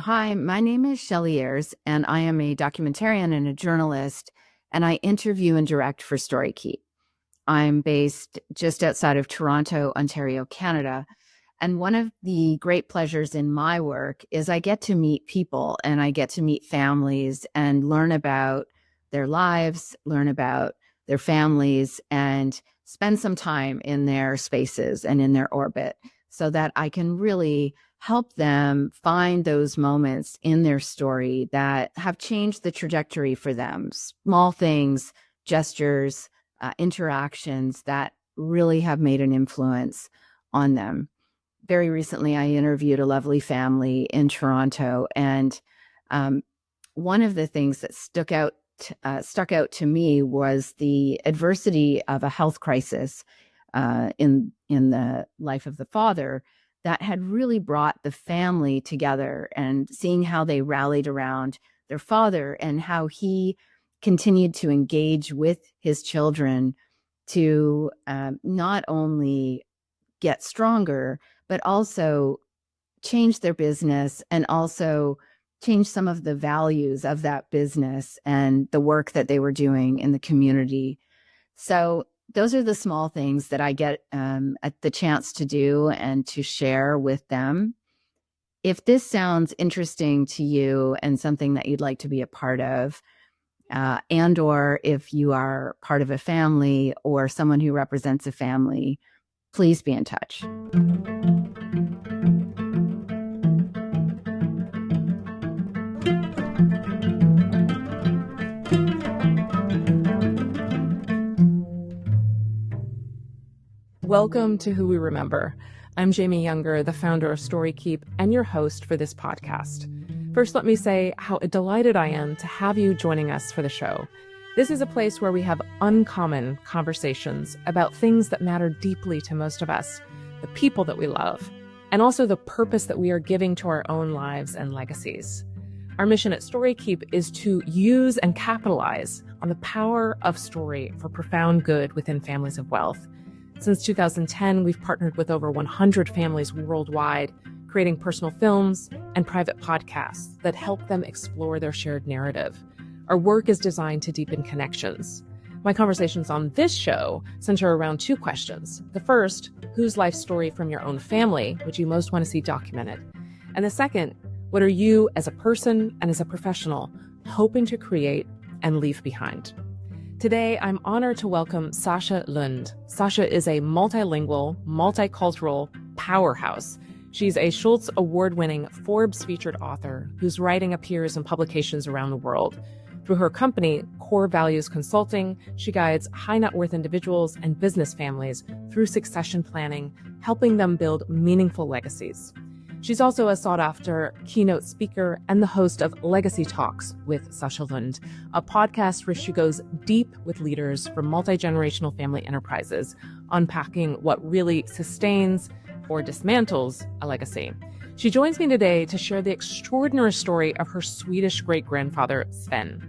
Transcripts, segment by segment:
Hi, my name is Shelley Ayers, and I am a documentarian and a journalist, and I interview and direct for StoryKeep. I'm based just outside of Toronto, Ontario, Canada. And one of the great pleasures in my work is I get to meet people and I get to meet families and learn about their lives, learn about their families, and spend some time in their spaces and in their orbit so that I can really help them find those moments in their story that have changed the trajectory for them. Small things, gestures, interactions that really have made an influence on them. Very recently, I interviewed a lovely family in Toronto, and one of the things that stuck out to me was the adversity of a health crisis in the life of the father that had really brought the family together, and seeing how they rallied around their father and how he continued to engage with his children to not only get stronger, but also change their business and also change some of the values of that business and the work that they were doing in the community. So those are the small things that I get the chance to do and to share with them. If this sounds interesting to you and something that you'd like to be a part of, and or if you are part of a family or someone who represents a family, please be in touch. Welcome to Who We Remember. I'm Jamie Younger, the founder of StoryKeep and your host for this podcast. First, let me say how delighted I am to have you joining us for the show. This is a place where we have uncommon conversations about things that matter deeply to most of us, the people that we love, and also the purpose that we are giving to our own lives and legacies. Our mission at StoryKeep is to use and capitalize on the power of story for profound good within families of wealth. Since 2010, we've partnered with over 100 families worldwide, creating personal films and private podcasts that help them explore their shared narrative. Our work is designed to deepen connections. My conversations on this show center around two questions. The first, whose life story from your own family would you most want to see documented? And the second, what are you as a person and as a professional hoping to create and leave behind? Today, I'm honored to welcome Sasha Lund. Sasha is a multilingual, multicultural powerhouse. She's a Schultz Award-winning Forbes-featured author whose writing appears in publications around the world. Through her company, Core Values Consulting, she guides high-net-worth individuals and business families through succession planning, helping them build meaningful legacies. She's also a sought-after keynote speaker and the host of Legacy Talks with Sasha Lund, a podcast where she goes deep with leaders from multi-generational family enterprises, unpacking what really sustains or dismantles a legacy. She joins me today to share the extraordinary story of her Swedish great-grandfather, Sven.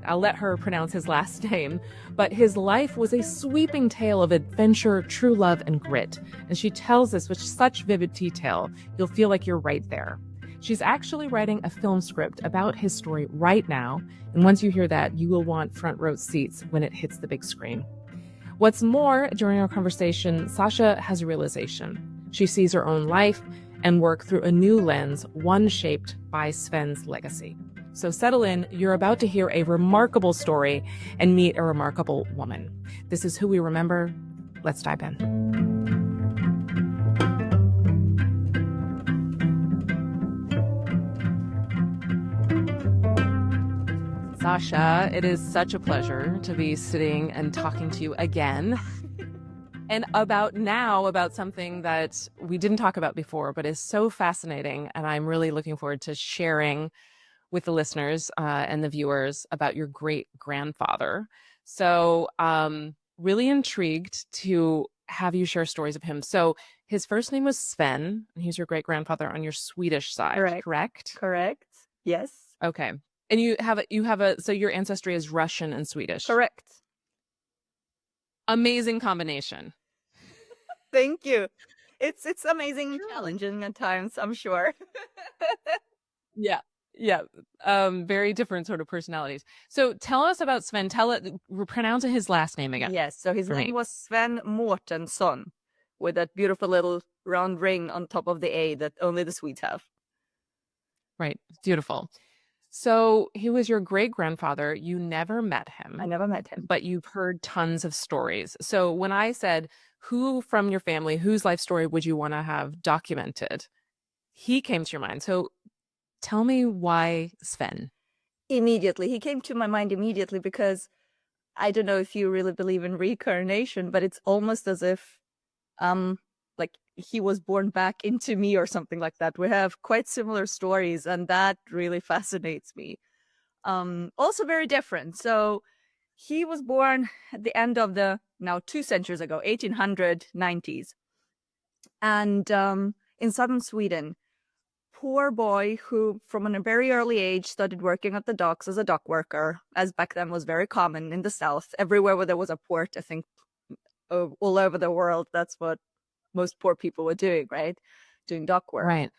I'll let her pronounce his last name, but his life was a sweeping tale of adventure, true love, and grit. And she tells us with such vivid detail, you'll feel like you're right there. She's actually writing a film script about his story right now. And once you hear that, you will want front row seats when it hits the big screen. What's more, during our conversation, Sasha has a realization. She sees her own life and work through a new lens, one shaped by Sven's legacy. So settle in, you're about to hear a remarkable story and meet a remarkable woman. This is Who We Remember. Let's dive in. Sasha, it is such a pleasure to be sitting and talking to you again. And about something that we didn't talk about before, but is so fascinating. And I'm really looking forward to sharing with the listeners and the viewers about your great grandfather. So really intrigued to have you share stories of him. So his first name was Sven, and he's your great grandfather on your Swedish side, correct? Correct. Yes. Okay. And so your ancestry is Russian and Swedish. Correct. Amazing combination. Thank you. It's amazing and challenging at times, I'm sure. Yeah. Yeah. Very different sort of personalities. So tell us about Sven. Pronounce his last name again. Yes, so his name was Sven Mårtensson, with that beautiful little round ring on top of the A that only the Swedes have. Right. Beautiful. So he was your great-grandfather. You never met him. I never met him. But you've heard tons of stories. So when I said, who from your family, whose life story would you want to have documented? He came to your mind. So tell me why Sven? Immediately. He came to my mind immediately because I don't know if you really believe in reincarnation, but it's almost as if like he was born back into me or something like that. We have quite similar stories, and that really fascinates me. Also very different. So he was born at the end of the now 2 centuries ago, 1890s, and in southern Sweden. Poor boy who from a very early age started working at the docks as a dock worker, as back then was very common in the south. Everywhere where there was a port, I think all over the world, that's what most poor people were doing, right? Doing dock work. Right.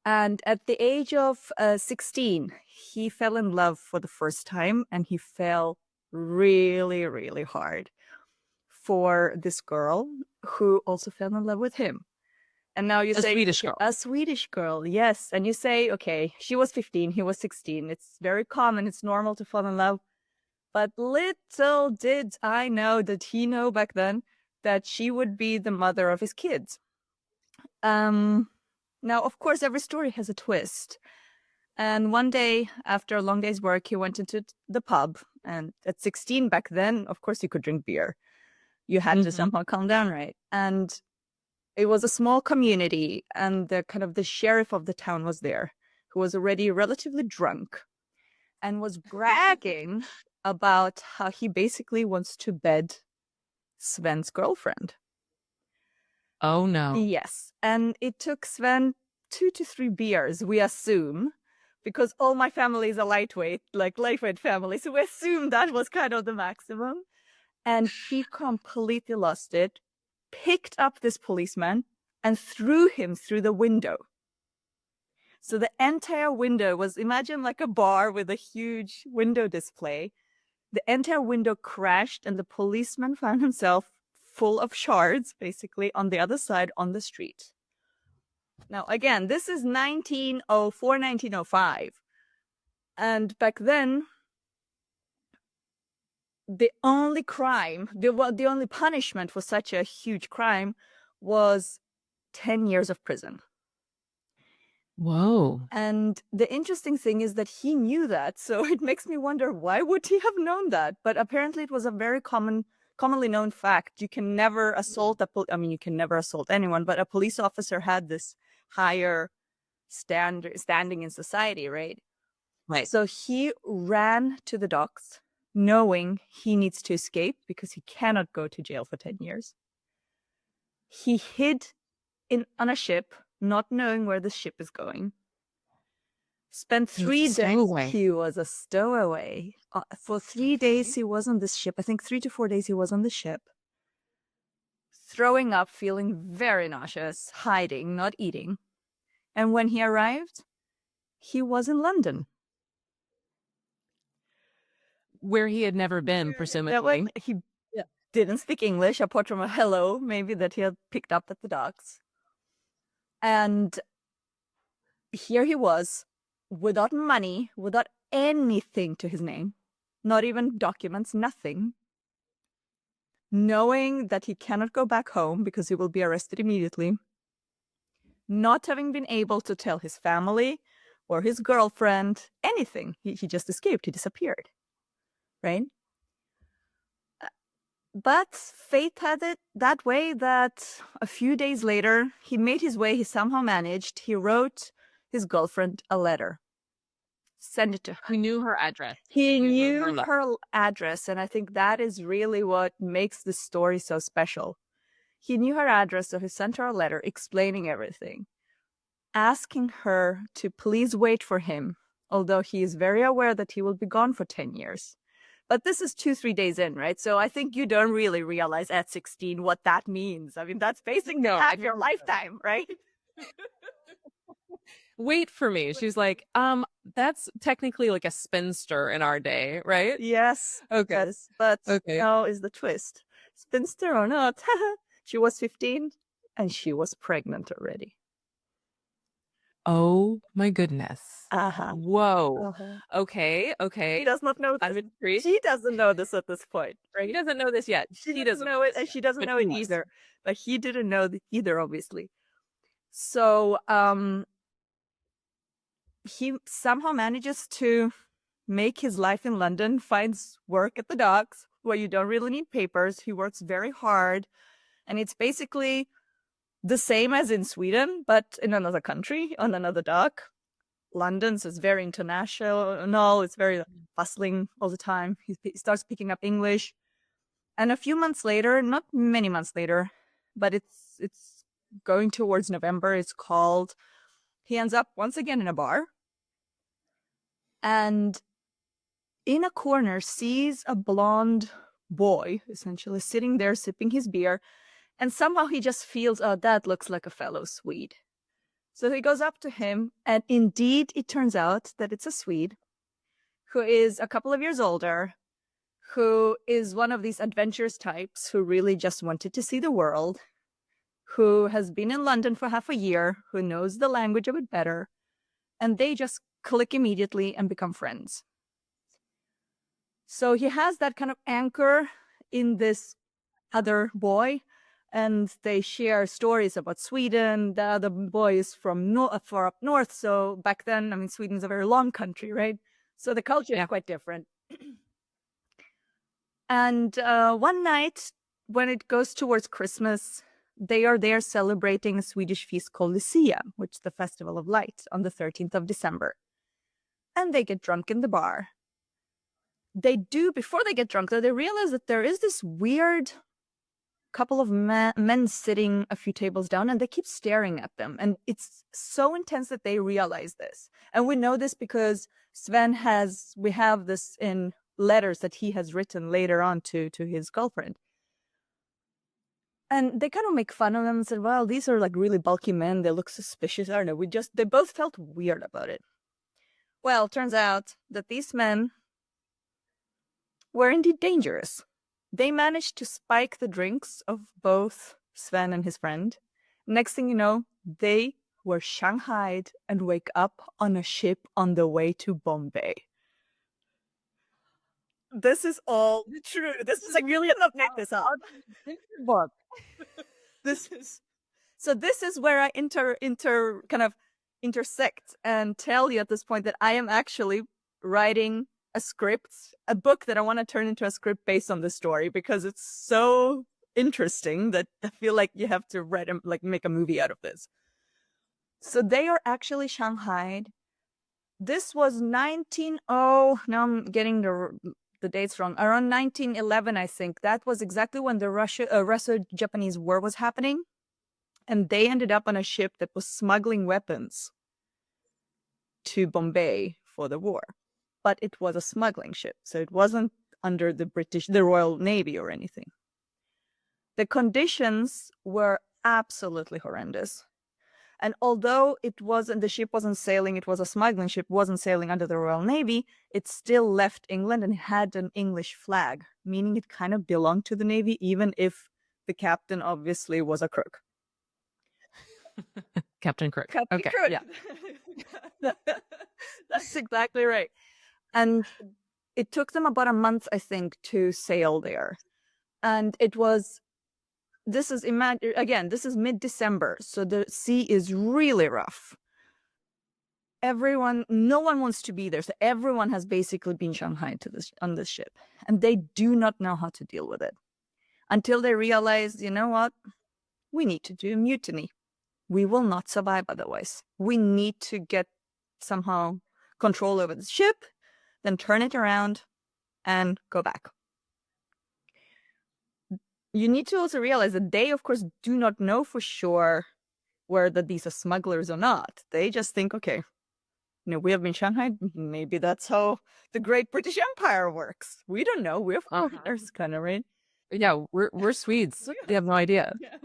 And at the age of 16, he fell in love for the first time, and he fell really, really hard for this girl who also fell in love with him. And now you say Swedish girl. A Swedish girl, yes. And you say, okay, she was 15, he was 16. It's very common, it's normal to fall in love. But little did I know, did he know back then, that she would be the mother of his kids. Now, of course, every story has a twist. And one day, after a long day's work, he went into the pub. And at 16 back then, of course, you could drink beer. You had to somehow calm down, right? And it was a small community, and the sheriff of the town was there, who was already relatively drunk and was bragging about how he basically wants to bed Sven's girlfriend. Oh, no. Yes. And it took Sven 2 to 3 beers, we assume, because all my family is a lightweight family. So we assume that was kind of the maximum. And he completely lost it, picked up this policeman and threw him through the window. So the entire window was, imagine like a bar with a huge window display. The entire window crashed, and the policeman found himself full of shards, basically, on the other side on the street. Now, again, this is 1904, 1905. And back then, the only crime, the only punishment for such a huge crime was 10 years of prison. Whoa. And the interesting thing is that he knew that, so it makes me wonder, why would he have known that? But apparently it was a very commonly known fact. You can never assault you can never assault anyone, but a police officer had this higher standing in society, right? Right. So he ran to the docks, knowing he needs to escape because he cannot go to jail for 10 years. He hid on a ship, not knowing where the ship is going. Spent 3 days. He was a stowaway. For 3 days he was on this ship. I think 3 to 4 days he was on the ship. Throwing up, feeling very nauseous, hiding, not eating. And when he arrived, he was in London. Where he had never been, presumably. He didn't speak English, apart from a hello, maybe, that he had picked up at the docks. And here he was, without money, without anything to his name, not even documents, nothing. Knowing that he cannot go back home because he will be arrested immediately. Not having been able to tell his family or his girlfriend anything. He just escaped, he disappeared. Right? But fate had it that way that a few days later, he made his way, he somehow managed, he wrote his girlfriend a letter. Send it to her. He knew her address. He knew her address, and I think that is really what makes this story so special. He knew her address, so he sent her a letter explaining everything, asking her to please wait for him, although he is very aware that he will be gone for 10 years. But this is 2-3 days in, right? So I think you don't really realize at 16 what that means. I mean, that's basically half your lifetime, right? wait for me. She's like, that's technically like a spinster in our day, right? Yes. Okay. Yes. But Okay. now is the twist. Spinster or not, she was 15 and she was pregnant already. Oh my goodness. Uh-huh. Whoa. Uh-huh. Okay. She does not know I'm this. intrigued. She doesn't know this at this point, right? He doesn't know this yet. He doesn't know it, and she doesn't know it either. But he didn't know either, obviously. So he somehow manages to make his life in London, finds work at the docks where you don't really need papers. He works very hard. And it's basically the same as in Sweden, but in another country, on another dock. London's is very international. It's very bustling all the time. He starts picking up English. And a few months later, not many months later, but it's going towards November, he ends up once again in a bar. And in a corner sees a blonde boy, essentially, sitting there sipping his beer. And somehow he just feels, oh, that looks like a fellow Swede. So he goes up to him, and indeed it turns out that it's a Swede who is a couple of years older, who is one of these adventurous types who really just wanted to see the world, who has been in London for half a year, who knows the language a bit better, and they just click immediately and become friends. So he has that kind of anchor in this other boy, and they share stories about Sweden. The other boy is from far up north, so back then, I mean, Sweden's a very long country, right? So the culture is quite different. And one night, when it goes towards Christmas, they are there celebrating a Swedish feast called Lucia, which is the Festival of Light, on the 13th of December. And they get drunk in the bar. Before they get drunk, though, they realize that there is this weird couple of men sitting a few tables down, and they keep staring at them. And it's so intense that they realize this. And we know this because we have this in letters that he has written later on to his girlfriend. And they kind of make fun of them and said, well, these are like really bulky men. They look suspicious. I don't know. They both felt weird about it. Well, turns out that these men were indeed dangerous. They managed to spike the drinks of both Sven and his friend. Next thing you know, they were shanghaied and wake up on a ship on the way to Bombay. This is all true. This is like really not make this up. This is where I intersect and tell you at this point that I am actually writing a book that I want to turn into a script based on this story, because it's so interesting that I feel like you have to make a movie out of this. So they are actually shanghaied. This was now I'm getting the dates wrong. Around 1911, I think. That was exactly when the Russo-Japanese War was happening. And they ended up on a ship that was smuggling weapons to Bombay for the war. But it was a smuggling ship, so it wasn't under the Royal Navy or anything. The conditions were absolutely horrendous. And although the ship wasn't sailing, it was a smuggling ship, wasn't sailing under the Royal Navy, it still left England and had an English flag, meaning it kind of belonged to the Navy, even if the captain obviously was a crook. Captain Crook. Captain Crook. Yeah. That's exactly right. And it took them about a month, I think, to sail there. And this is mid-December, so the sea is really rough. No one wants to be there, so everyone has basically been shanghaied on this ship. And they do not know how to deal with it. Until they realize, you know what? We need to do a mutiny. We will not survive otherwise. We need to get somehow control over the ship, then turn it around and go back. You need to also realize that they, of course, do not know for sure whether these are smugglers or not. They just think, okay, we have been shanghaied. Maybe that's how the Great British Empire works. We don't know. We're foreigners, kind of, right? Yeah, we're Swedes. They have no idea. Yeah.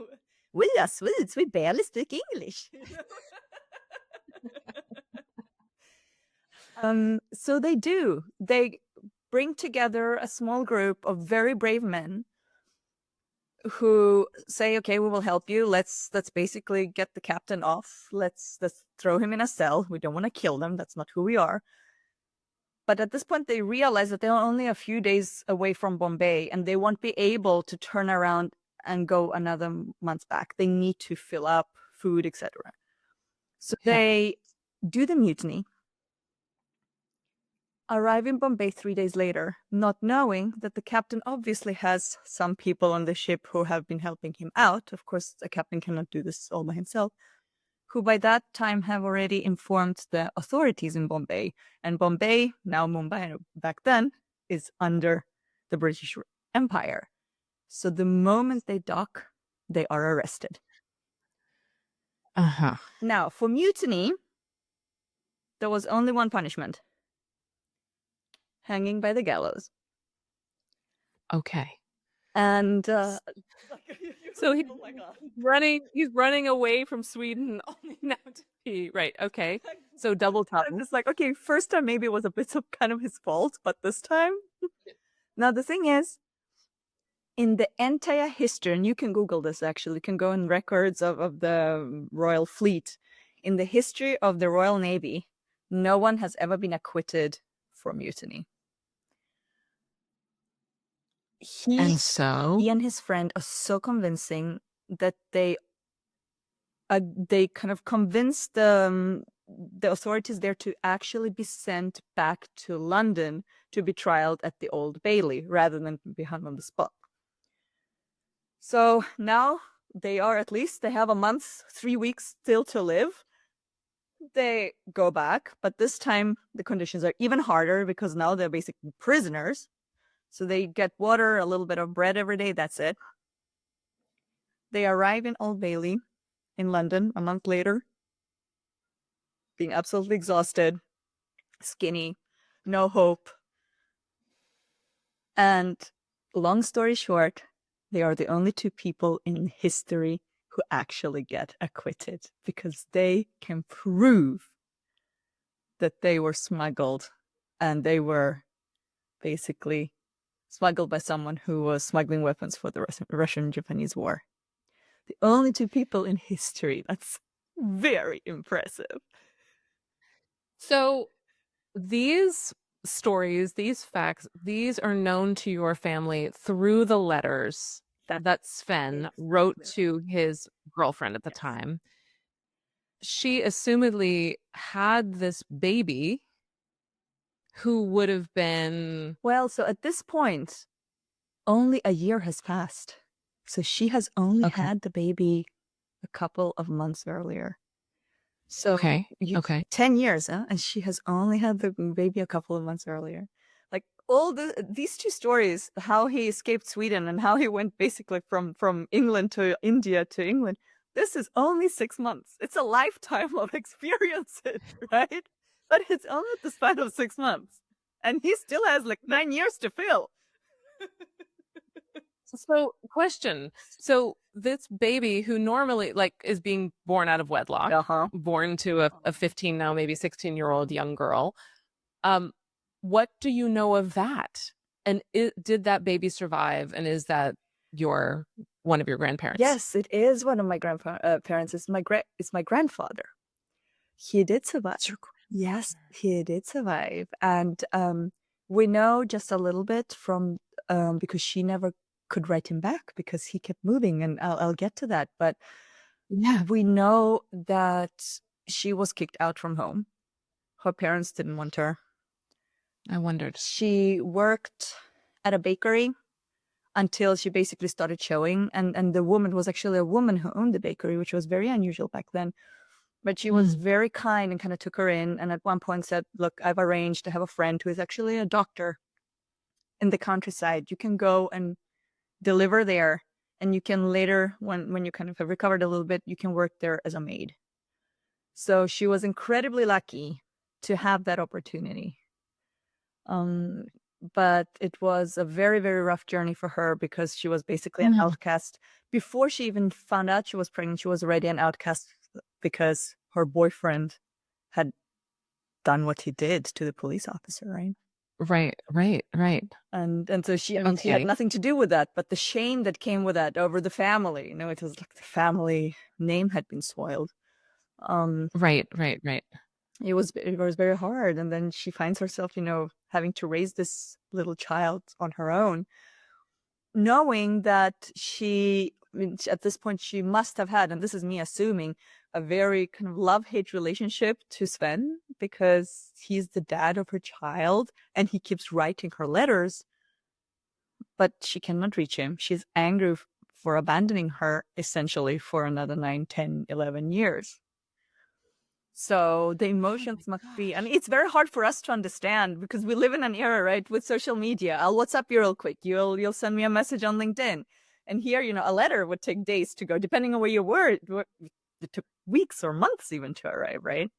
We are Swedes. We barely speak English. So they do. They bring together a small group of very brave men who say, okay, we will help you. Let's basically get the captain off. Let's throw him in a cell. We don't want to kill them. That's not who we are. But at this point, they realize that they're only a few days away from Bombay, and they won't be able to turn around and go another month back. They need to fill up food, etc. So they do the mutiny, arrive in Bombay 3 days later, not knowing that the captain obviously has some people on the ship who have been helping him out. Of course, a captain cannot do this all by himself, who by that time have already informed the authorities in Bombay. And Bombay, now Mumbai, back then, is under the British Empire. So the moment they dock, they are arrested. Now, for mutiny, there was only one punishment: hanging by the gallows. Okay. And so he's running away from Sweden only now to be right. Okay. So double time. I'm just like, okay, first time maybe it was a bit of kind of his fault, but this time. Now the thing is, in the entire history, and you can Google this actually, you can go in records of the Royal Fleet. In the history of the Royal Navy, no one has ever been acquitted for mutiny. He and his friend are so convincing that they kind of convinced the authorities there to actually be sent back to London to be trialed at the Old Bailey rather than be hung on the spot. So now they have a month, 3 weeks still to live. They go back, but this time the conditions are even harder because now they're basically prisoners. So they get water, a little bit of bread every day, that's it. They arrive in Old Bailey in London a month later, being absolutely exhausted, skinny, no hope. And long story short, they are the only two people in history who actually get acquitted because they can prove that they were smuggled, and they were basically smuggled by someone who was smuggling weapons for the Russian-Japanese War. The only two people in history. That's very impressive. So these stories, these facts, these are known to your family through the letters that Sven wrote to his girlfriend at the time. She assumedly had this baby who would have been... Well, so at this point, only a year has passed. So she has only had the baby a couple of months earlier. So 10 years, huh? And she has only had the baby a couple of months earlier. Like these two stories, how he escaped Sweden and how he went basically from England to India to England, this is only 6 months. It's a lifetime of experiences, right? But it's only at the span of 6 months. And he still has like 9 years to fill. So, question. So this baby who normally is being born out of wedlock, born to a 15, now maybe 16-year-old young girl. What do you know of that? And did that baby survive? And is that one of your grandparents? Yes, it is one of my grandparents. It's my grandfather. He did survive. Yes, he did survive. And we know just a little bit from because she never could write him back because he kept moving, and I'll get to that. But yeah, we know that she was kicked out from home. Her parents didn't want her. I wondered. She worked at a bakery until she basically started showing, and the woman was actually a woman who owned the bakery, which was very unusual back then. But she was very kind and kind of took her in, and at one point said, look, I've arranged to have a friend who is actually a doctor in the countryside. You can go and deliver there, and you can later, when you kind of have recovered a little bit, you can work there as a maid. So she was incredibly lucky to have that opportunity. But it was a very, very rough journey for her because she was basically an outcast. Before she even found out she was pregnant, she was already an outcast because her boyfriend had done what he did to the police officer, right? Right. And so she had nothing to do with that, but the shame that came with that over the family, it was like the family name had been spoiled. Right. It was very hard. And then she finds herself, having to raise this little child on her own, knowing that at this point, she must have had, and this is me assuming, a very kind of love-hate relationship to Sven, because he's the dad of her child and he keeps writing her letters, but she cannot reach him. She's angry for abandoning her essentially for another 9, 10, 11 years. So the emotions must be, it's very hard for us to understand because we live in an era, right, with social media. I'll WhatsApp you real quick. You'll send me a message on LinkedIn. And here, a letter would take days to go, depending on where you were. It took weeks or months even to arrive, right?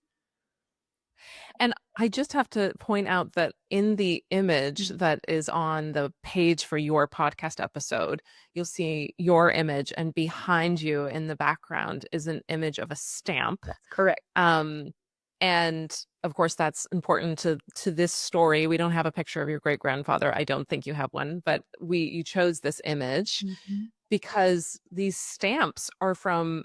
And I just have to point out that in the image that is on the page for your podcast episode, you'll see your image, and behind you in the background is an image of a stamp. That's correct. And of course, that's important to this story. We don't have a picture of your great grandfather. I don't think you have one, but you chose this image because these stamps are from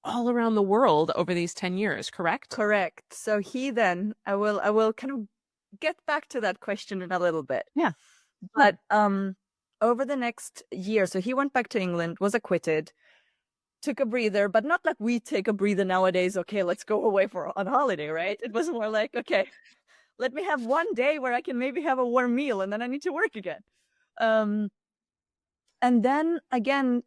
all around the world over these 10 years, correct? Correct. So he then, I will kind of get back to that question in a little bit. Yeah. But over the next year, so he went back to England, was acquitted, took a breather, but not like we take a breather nowadays. Okay, let's go away on holiday, right? It was more like, okay, let me have one day where I can maybe have a warm meal and then I need to work again. And then again,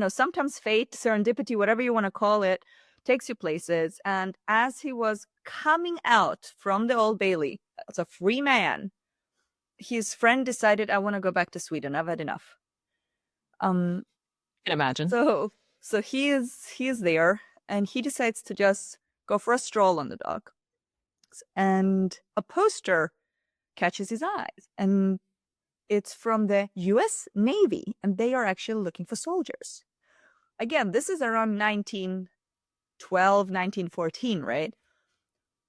sometimes fate, serendipity, whatever you want to call it, takes you places. And as he was coming out from the Old Bailey as a free man, his friend decided, I want to go back to Sweden. I've had enough. I can imagine. So he is there, and he decides to just go for a stroll on the dock. And a poster catches his eyes, and it's from the U.S. Navy, and they are actually looking for soldiers. Again, this is around 1912, 1914, right?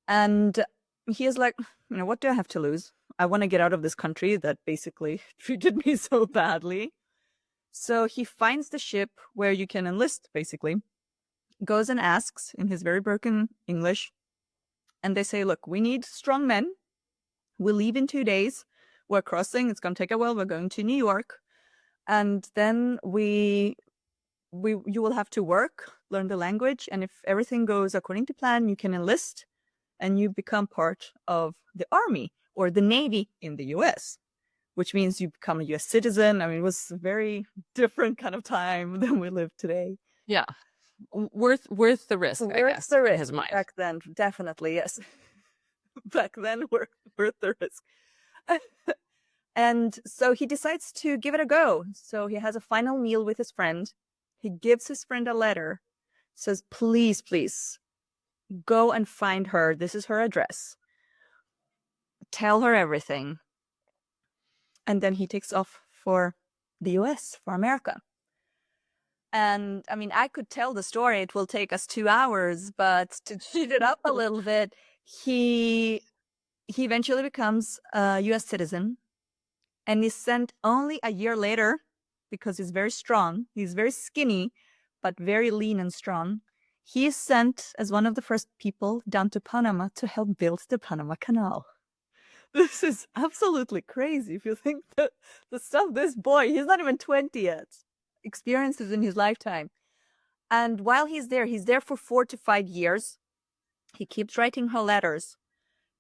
And he is like, what do I have to lose? I want to get out of this country that basically treated me so badly. So he finds the ship where you can enlist, basically, goes and asks in his very broken English. And they say, look, we need strong men. We'll leave in 2 days. We're crossing. It's going to take a while. We're going to New York. And then you will have to work, learn the language. And if everything goes according to plan, you can enlist and you become part of the army or the Navy in the US, which means you become a US citizen. It was a very different kind of time than we live today. Yeah. Worth the risk, I guess. The risk. Back then, definitely, yes. Back then, worth the risk. And so he decides to give it a go. So he has a final meal with his friend. He gives his friend a letter, says, please, go and find her. This is her address. Tell her everything. And then he takes off for the US, for America. And I could tell the story. It will take us 2 hours, but to speed it up a little bit, he eventually becomes a US citizen and is sent only a year later because he's very strong. He's very skinny, but very lean and strong. He is sent as one of the first people down to Panama to help build the Panama Canal. This is absolutely crazy if you think that the stuff this boy, he's not even 20 yet, experiences in his lifetime. And while he's there for 4 to 5 years. He keeps writing her letters.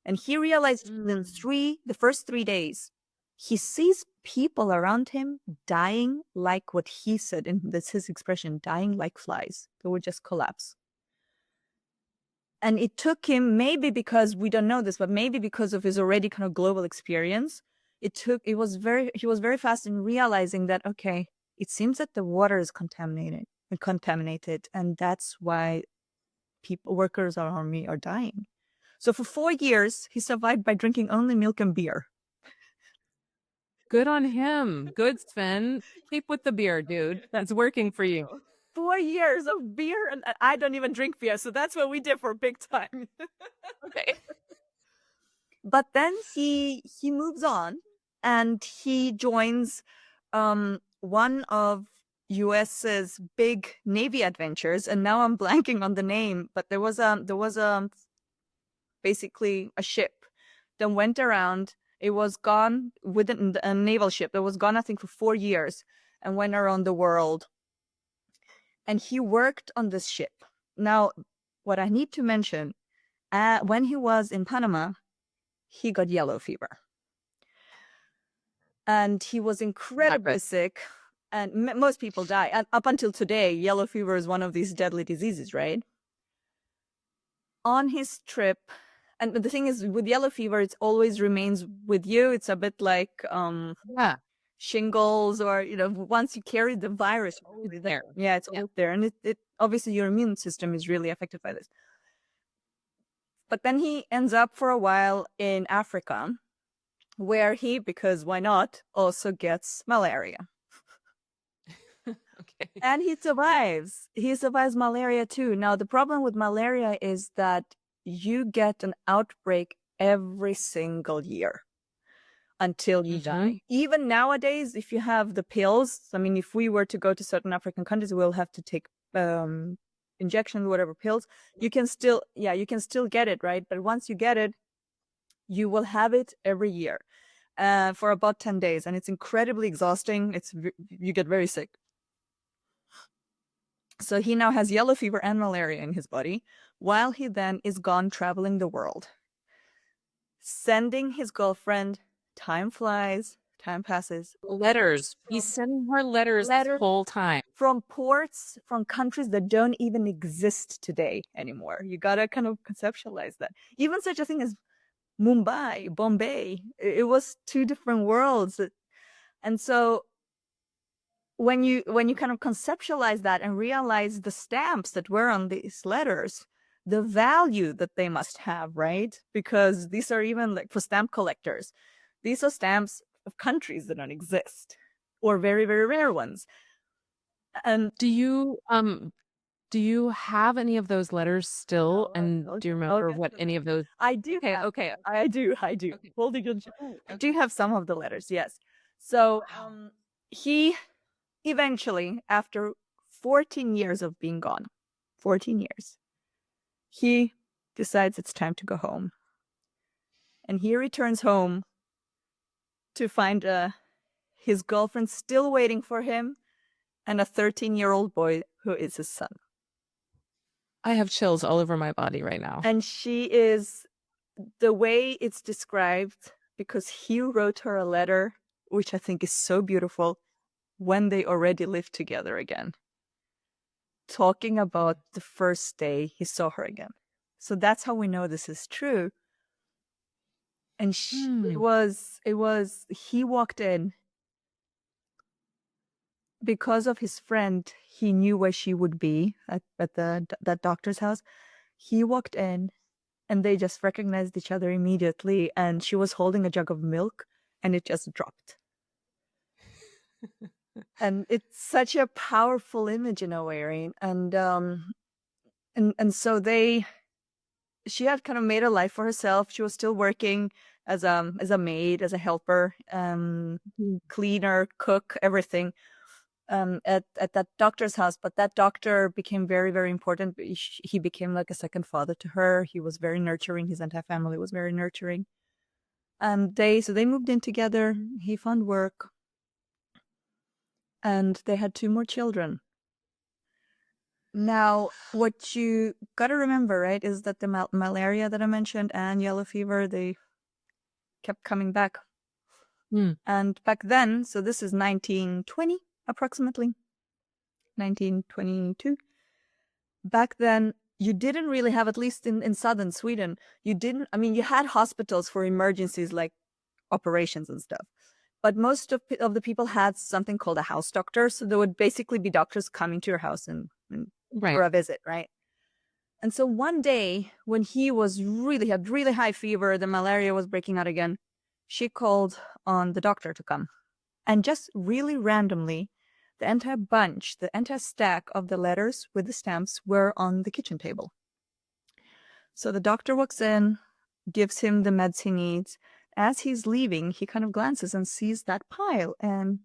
And he realized in the first 3 days, he sees people around him dying like what he said, and that's his expression, dying like flies. They would just collapse. And it took him, maybe because we don't know this, but maybe because of his already kind of global experience, he was very fast in realizing that, okay, it seems that the water is contaminated, and that's why workers around me are dying. So for 4 years, he survived by drinking only milk and beer. Good on him. Good, Sven. Keep with the beer, dude. That's working for you. 4 years of beer, and I don't even drink beer, so that's where we differ big time. Okay. But then he moves on and he joins one of US's big Navy adventures, and now I'm blanking on the name, but there was basically a ship that went around. It was gone with a naval ship that was gone, I think, for 4 years and went around the world. And he worked on this ship. Now, what I need to mention, when he was in Panama, he got yellow fever. And he was incredibly sick. And most people die. And up until today, yellow fever is one of these deadly diseases, right? On his trip, and the thing is, with yellow fever, it always remains with you. It's a bit like shingles, or once you carry the virus, it's always there. Yeah, it's always there, and it obviously your immune system is really affected by this. But then he ends up for a while in Africa, where he, because why not, also gets malaria. Okay. And he survives. He survives malaria too. Now, the problem with malaria is that you get an outbreak every single year until you die. Even nowadays, if you have the pills, I mean, if we were to go to certain African countries, we'll have to take injections, whatever pills. You can still get it, right? But once you get it, you will have it every year for about 10 days. And it's incredibly exhausting. You get very sick. So he now has yellow fever and malaria in his body, while he then is gone traveling the world, sending his girlfriend. Time flies, time passes. Letters. He's sending her letters the whole time. From ports, from countries that don't even exist today anymore. You gotta kind of conceptualize that. Even such a thing as Mumbai, Bombay, it was two different worlds. And so when you kind of conceptualize that and realize the stamps that were on these letters, the value that they must have, right? Because these are even like for stamp collectors. These are stamps of countries that don't exist, or very, very rare ones. And do you have any of those letters still? And do you remember what any of those? I do. Okay. I do. Okay. Holding on. I do have some of the letters. Yes. So he eventually, after 14 years of being gone, 14 years, he decides it's time to go home. And he returns home to find his girlfriend still waiting for him, and a 13-year-old boy who is his son. I have chills all over my body right now. And she is, the way it's described, because he wrote her a letter, which I think is so beautiful, when they already lived together again, talking about the first day he saw her again. So that's how we know this is true. And he walked in because of his friend. He knew where she would be at that doctor's house. He walked in and they just recognized each other immediately. And she was holding a jug of milk and it just dropped. And it's such a powerful image in a way, right? And so she had kind of made a life for herself. She was still working as a maid, as a helper, cleaner, cook, everything, at that doctor's house. But that doctor became very, very important. He became like a second father to her. He was very nurturing. His entire family was very nurturing. And they moved in together. He found work. And they had 2 more children. Now, what you got to remember, right, is that the malaria that I mentioned and yellow fever, they kept coming back. And back then, so this is 1920, approximately, 1922. Back then, you didn't really have, at least in southern Sweden, you had hospitals for emergencies like operations and stuff. But most of the people had something called a house doctor. So there would basically be doctors coming to your house and for a visit, right? And so one day when he had really high fever, the malaria was breaking out again, she called on the doctor to come. And just really randomly, the entire stack of the letters with the stamps were on the kitchen table. So the doctor walks in gives him the meds he needs. As he's leaving, he kind of glances and sees that pile, and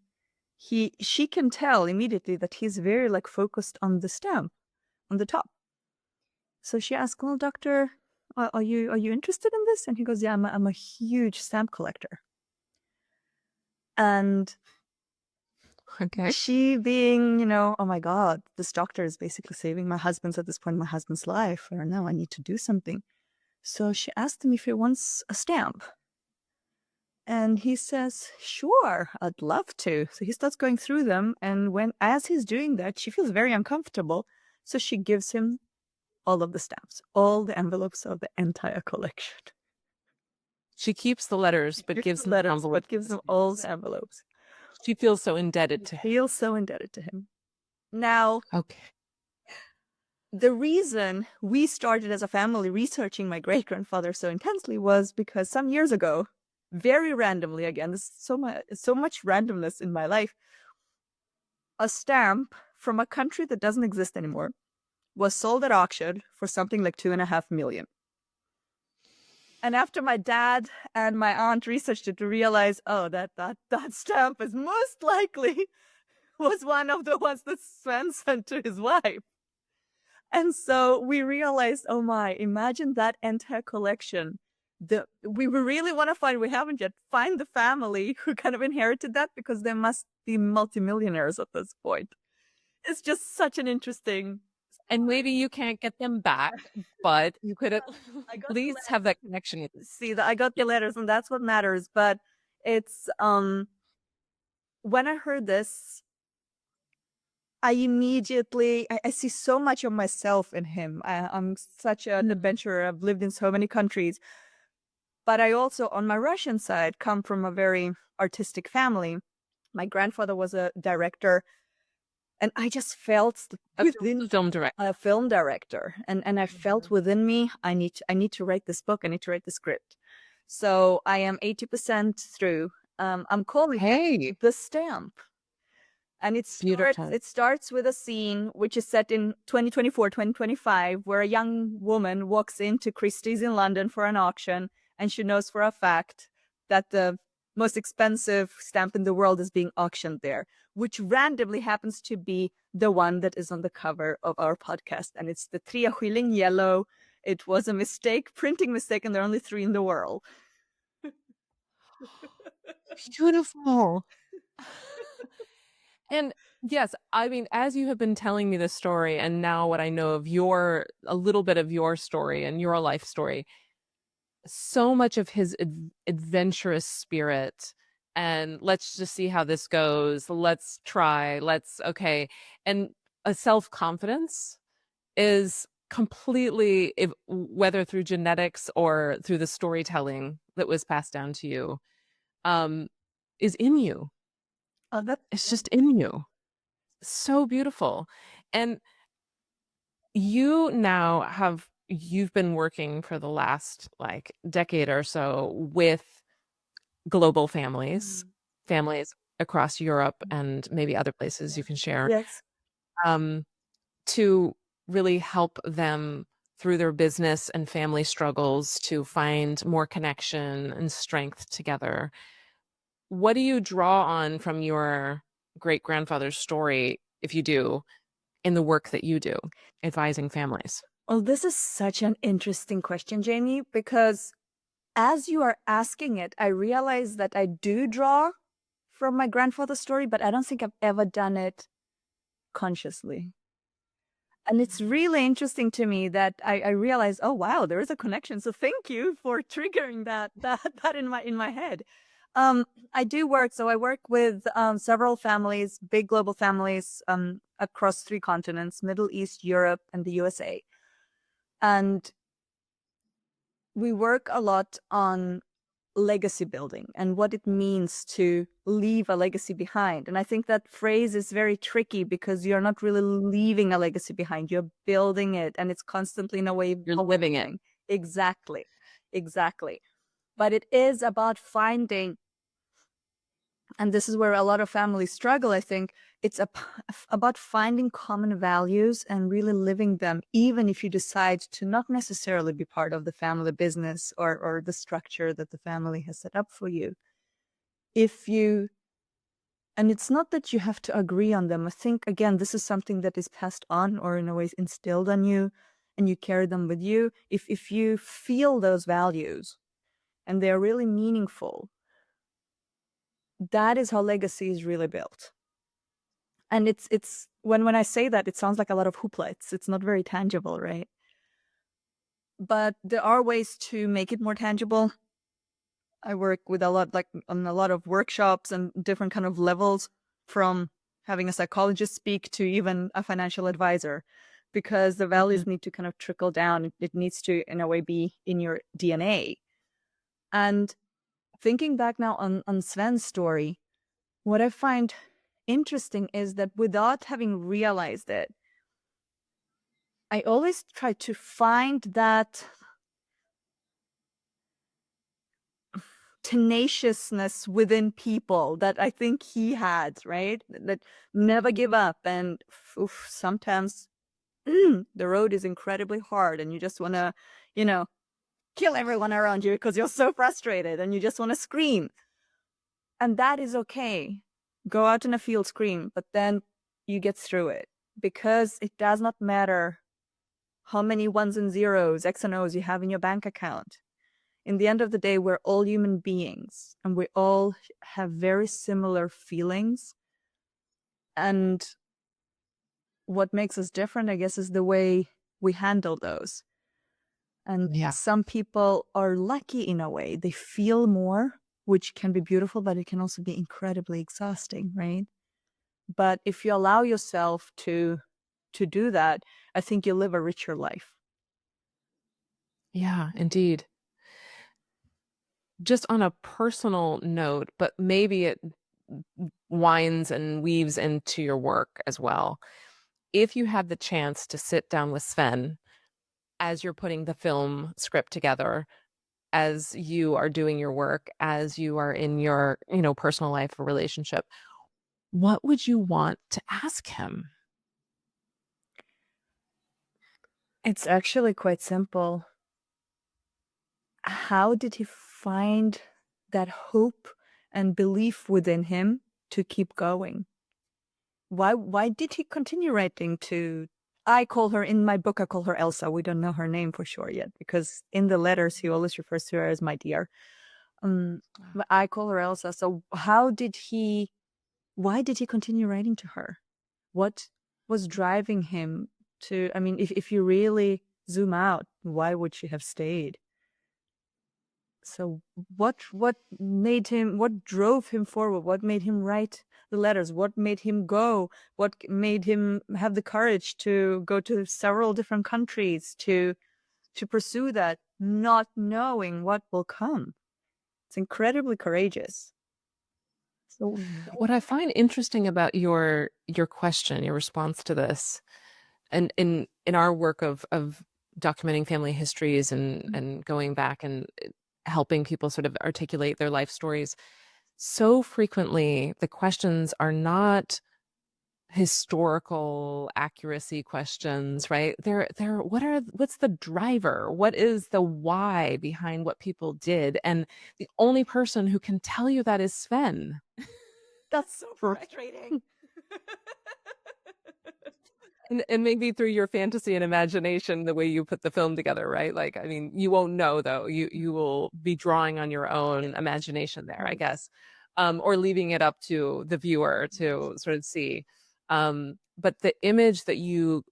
she can tell immediately that he's very like focused on the stamp on the top. So she asks, "Well, doctor, are you interested in this?" And he goes, "Yeah, I'm a huge stamp collector." And Okay. she being, you know, oh my God, this doctor is basically saving my husband's at this point in my husband's life. Or no, I need to do something. So she asked him if he wants a stamp. And he says, "Sure, I'd love to." So he starts going through them. And as he's doing that, she feels very uncomfortable. So she gives him all of the stamps, all the envelopes of the entire collection. She keeps the letters, but gives him envelopes. But gives him all the envelopes. She feels so indebted to him. Feels so indebted to him. Now, Okay. the reason we started as a family researching my great-grandfather so intensely was because some years ago, very randomly, again, there's so much randomness in my life, a stamp from a country that doesn't exist anymore was sold at auction for something like $2.5 million. And after my dad and my aunt researched it to realize, oh, that stamp is most likely was one of the ones that Sven sent to his wife. And so we realized, oh my, imagine that entire collection. We really want to find, we haven't yet, find the family who kind of inherited that, because they must be multimillionaires at this point. It's just such an interesting... And maybe you can't get them back, but you could at least have that connection. See, I got the letters, and that's what matters. But it's, when I heard this, I immediately, I see so much of myself in him. I'm such an adventurer. I've lived in so many countries. But I also, on my Russian side, come from a very artistic family. My grandfather was a director. And I just felt A film director. And I felt within me, I need to write this book. I need to write the script. So I am 80% through. I'm calling it The Stamp. And it starts with a scene which is set in 2024, 2025, where a young woman walks into Christie's in London for an auction, and she knows for a fact that the most expensive stamp in the world is being auctioned there, which randomly happens to be the one that is on the cover of our podcast. And it's the 3 Skilling yellow. It was a printing mistake, and there are only 3 in the world. Beautiful. And yes, I mean, as you have been telling me this story, and now what I know of a little bit of your story and your life story, so much of his adventurous spirit, and let's just see how this goes, let's try, okay, and a self-confidence is completely, whether through genetics or through the storytelling that was passed down to you, is in you. It's just in you. So beautiful. And you've been working for the last decade or so with global families across Europe and maybe other places you can share. Yes. To really help them through their business and family struggles to find more connection and strength together. What do you draw on from your great-grandfather's story, if you do, in the work that you do, advising families? Well, this is such an interesting question, Jamie, because as you are asking it, I realize that I do draw from my grandfather's story, but I don't think I've ever done it consciously. And it's really interesting to me that I realize, oh, wow, there is a connection. So thank you for triggering that in my head. I work with several families, big global families across 3 continents, Middle East, Europe, and the USA. And we work a lot on legacy building and what it means to leave a legacy behind. And I think that phrase is very tricky because you're not really leaving a legacy behind. You're building it, and it's constantly in a way you're living it. Exactly. But it is about finding And this is where a lot of families struggle, I think. It's about finding common values and really living them, even if you decide to not necessarily be part of the family business or the structure that the family has set up for you. And it's not that you have to agree on them. I think, again, this is something that is passed on or in a way instilled on you, and you carry them with you. If you feel those values and they're really meaningful, that is how legacy is really built. And it's when I say that, it sounds like a lot of hoopla. It's not very tangible, right? But there are ways to make it more tangible. I work with on a lot of workshops and different kind of levels, from having a psychologist speak to even a financial advisor, because the values need to kind of trickle down. It needs to, in a way, be in your DNA. And thinking back now on Sven's story, what I find interesting is that without having realized it, I always try to find that tenaciousness within people that I think he had, right? That never give up. And sometimes the road is incredibly hard and you just want to, kill everyone around you because you're so frustrated and you just want to scream. And that is okay. Go out in a field, scream, but then you get through it, because it does not matter how many ones and zeros, X and O's you have in your bank account. In the end of the day, we're all human beings and we all have very similar feelings. And what makes us different, I guess, is the way we handle those. And some people are lucky in a way. They feel more, which can be beautiful, but it can also be incredibly exhausting, right? But if you allow yourself to do that, I think you live a richer life. Yeah, indeed. Just on a personal note, but maybe it winds and weaves into your work as well. If you had the chance to sit down with Sven as you're putting the film script together, as you are doing your work, as you are in your, personal life or relationship, what would you want to ask him? It's actually quite simple. How did he find that hope and belief within him to keep going? Why did he continue writing to, in my book, I call her Elsa. We don't know her name for sure yet, because in the letters he always refers to her as my dear. But I call her Elsa. So why did he continue writing to her? What was driving him to, if you really zoom out, why would she have stayed? So what drove him forward? What made him write the letters? What made him go? What made him have the courage to go to several different countries to pursue that, not knowing what will come? It's incredibly courageous. So what I find interesting about your question, your response to this, and in our work of documenting family histories and going back and helping people sort of articulate their life stories, so frequently the questions are not historical accuracy questions, right? They're what's the driver? What is the why behind what people did? And the only person who can tell you that is Sven. That's so frustrating. And maybe through your fantasy and imagination, the way you put the film together, right? Like, you won't know though. You will be drawing on your own imagination there, I guess, or leaving it up to the viewer to sort of see. But the image that you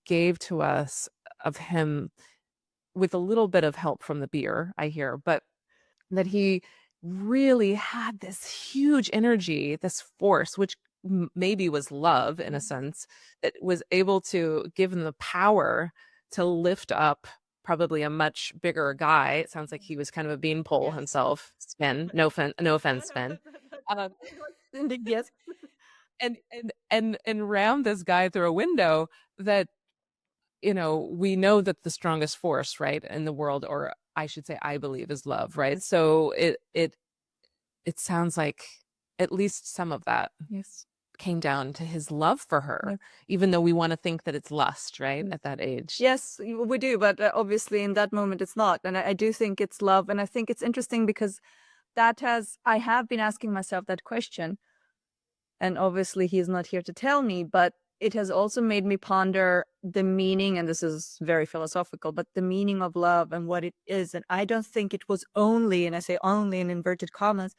gave to us of him, with a little bit of help from the beer, I hear, but that he really had this huge energy, this force, which maybe was love in a sense, that was able to give him the power to lift up probably a much bigger guy. It sounds like he was kind of a beanpole himself, Sven. No offense, Sven. Yes. And ram this guy through a window that, we know that the strongest force, right, in the world, or I should say, I believe, is love, right? So it sounds like at least some of that Yes. came down to his love for her, Yeah. even though we want to think that it's lust, right? At that age. Yes, we do, but obviously in that moment it's not. And I do think it's love. And I think it's interesting because I have been asking myself that question. And obviously he's not here to tell me, but it has also made me ponder the meaning, and this is very philosophical, but the meaning of love and what it is. And I don't think it was only, and I say only in inverted commas,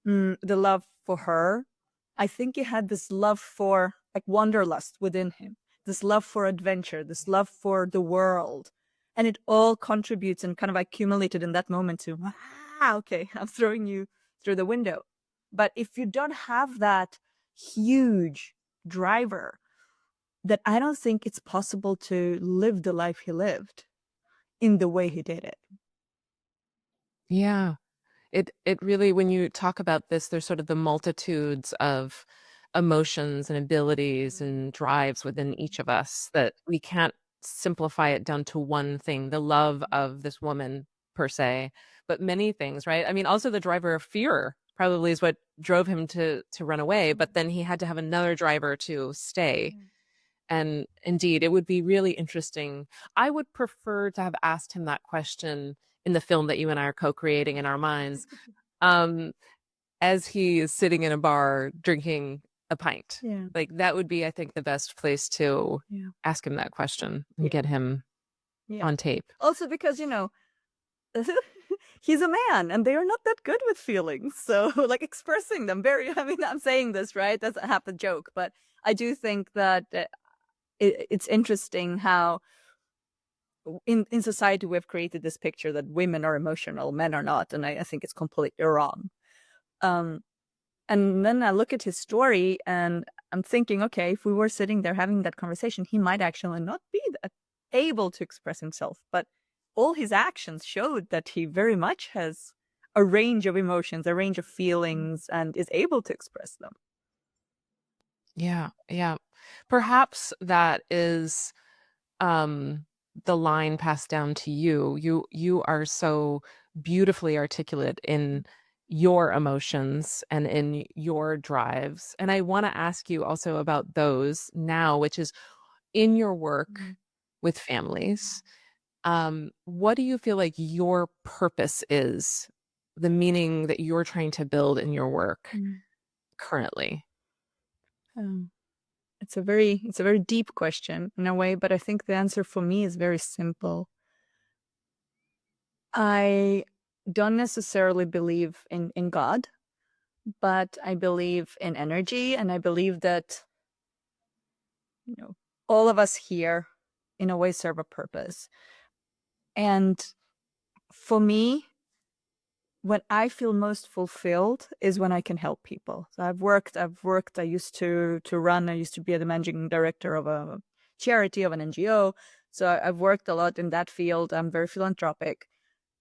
the love for her. I think he had this love for like wanderlust within him, this love for adventure, this love for the world. And it all contributes and kind of accumulated in that moment to, okay, I'm throwing you through the window. But if you don't have that huge driver, that I don't think it's possible to live the life he lived in the way he did it. Yeah. It really, when you talk about this, there's sort of the multitudes of emotions and abilities and drives within each of us that we can't simplify it down to one thing, the love of this woman per se, but many things, right? I mean, also the driver of fear probably is what drove him to run away, but then he had to have another driver to stay. And indeed, it would be really interesting. I would prefer to have asked him that question in the film that you and I are co-creating in our minds, as he is sitting in a bar drinking a pint. Yeah. Like that would be, I think, the best place to ask him that question and get him on tape. Also because, he's a man and they are not that good with feelings. So like expressing them I'm saying this, right? That's a half a joke, but I do think that it's interesting how in society we've created this picture that women are emotional, men are not. And I think it's completely wrong. And then I look at his story and I'm thinking, okay, if we were sitting there having that conversation, he might actually not be that able to express himself. But all his actions showed that he very much has a range of emotions, a range of feelings, and is able to express them. Yeah, yeah. Perhaps that is the line passed down to you. You are so beautifully articulate in your emotions and in your drives. And I want to ask you also about those now, which is in your work with families. What do you feel like your purpose is, the meaning that you're trying to build in your work currently? It's a very deep question in a way, but I think the answer for me is very simple. I don't necessarily believe in God, but I believe in energy, and I believe that all of us here in a way serve a purpose. And for me, when I feel most fulfilled is when I can help people. So I've worked, I used to be the managing director of a charity, of an NGO. So I've worked a lot in that field. I'm very philanthropic.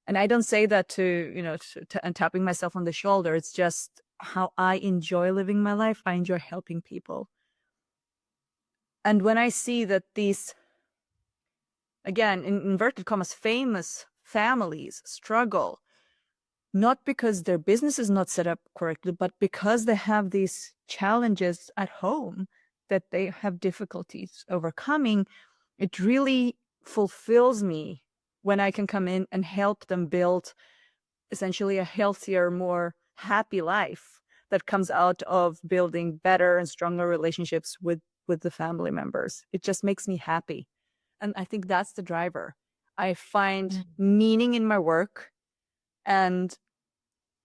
And I don't say that to and tapping myself on the shoulder. It's just how I enjoy living my life. I enjoy helping people. And when I see that these, again, in inverted commas, famous families struggle, not because their business is not set up correctly, but because they have these challenges at home that they have difficulties overcoming, it really fulfills me when I can come in and help them build essentially a healthier, more happy life that comes out of building better and stronger relationships with the family members. It just makes me happy. And I think that's the driver. I find meaning in my work, and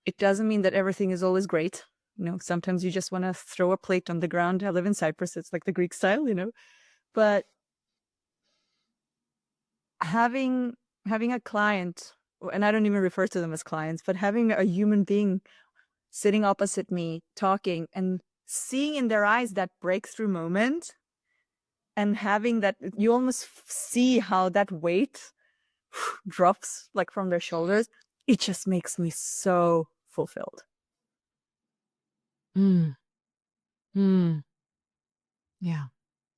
it doesn't mean that everything is always great. Sometimes you just want to throw a plate on the ground. I live in Cyprus. It's like the Greek style, but having a client, and I don't even refer to them as clients, but having a human being sitting opposite me talking and seeing in their eyes that breakthrough moment, and having that, you almost see how that weight drops like from their shoulders. It just makes me so fulfilled. Yeah,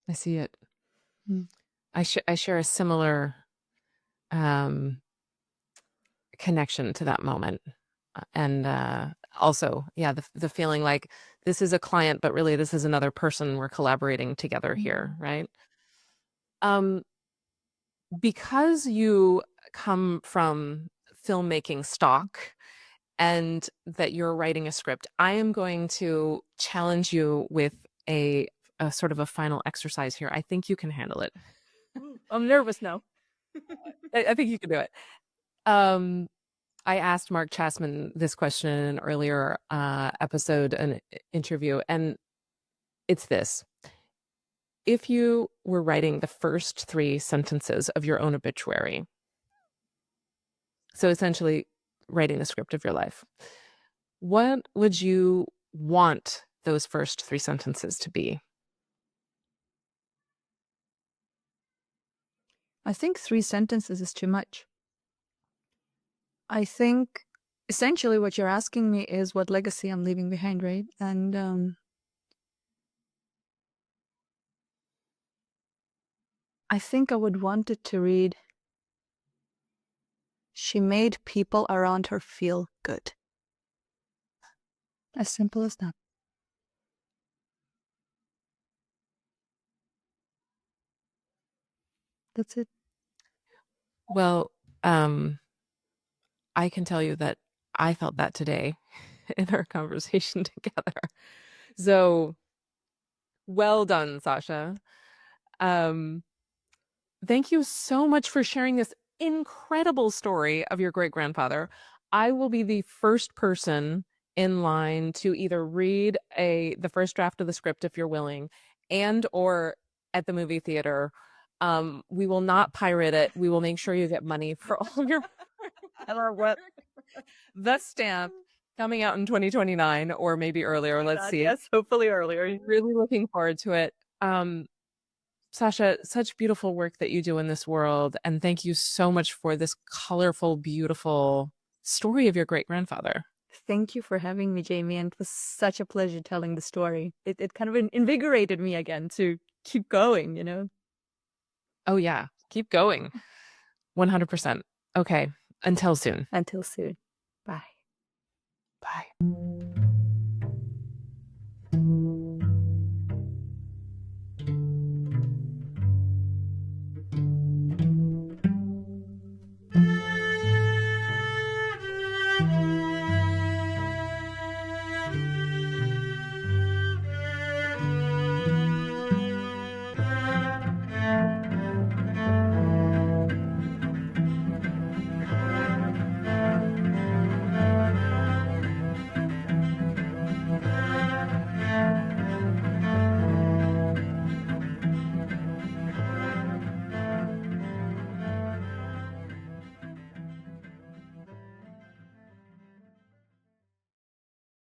I see it. I share a similar connection to that moment, and also, yeah, the feeling like this is a client, but really this is another person. We're collaborating together here, right? Um, because you come from filmmaking stock and that you're writing a script, I am going to challenge you with a sort of a final exercise here. I think you can handle it. I'm nervous now. I think you can do it. Um, I asked Mark Chasman this question in an earlier episode, an interview, and it's this. If you were writing the first 3 sentences of your own obituary, so essentially writing the script of your life, what would you want those first 3 sentences to be? I think 3 sentences is too much. I think essentially what you're asking me is what legacy I'm leaving behind, right? And I think I would want it to read, she made people around her feel good. As simple as that. That's it. Well, I can tell you that I felt that today in our conversation together. So well done, Sasha. Thank you so much for sharing this incredible story of your great-grandfather. I will be the first person in line to either read the first draft of the script if you're willing, and or at the movie theater. We will not pirate it. We will make sure you get money for all of your The Stamp coming out in 2029 or maybe earlier. Let's see. Yes, hopefully earlier. Really looking forward to it. Sasha, such beautiful work that you do in this world. And thank you so much for this colorful, beautiful story of your great-grandfather. Thank you for having me, Jamie. And it was such a pleasure telling the story. It kind of invigorated me again to keep going, you know? Oh, yeah. Keep going. 100%. Okay. Until soon. Until soon. Bye.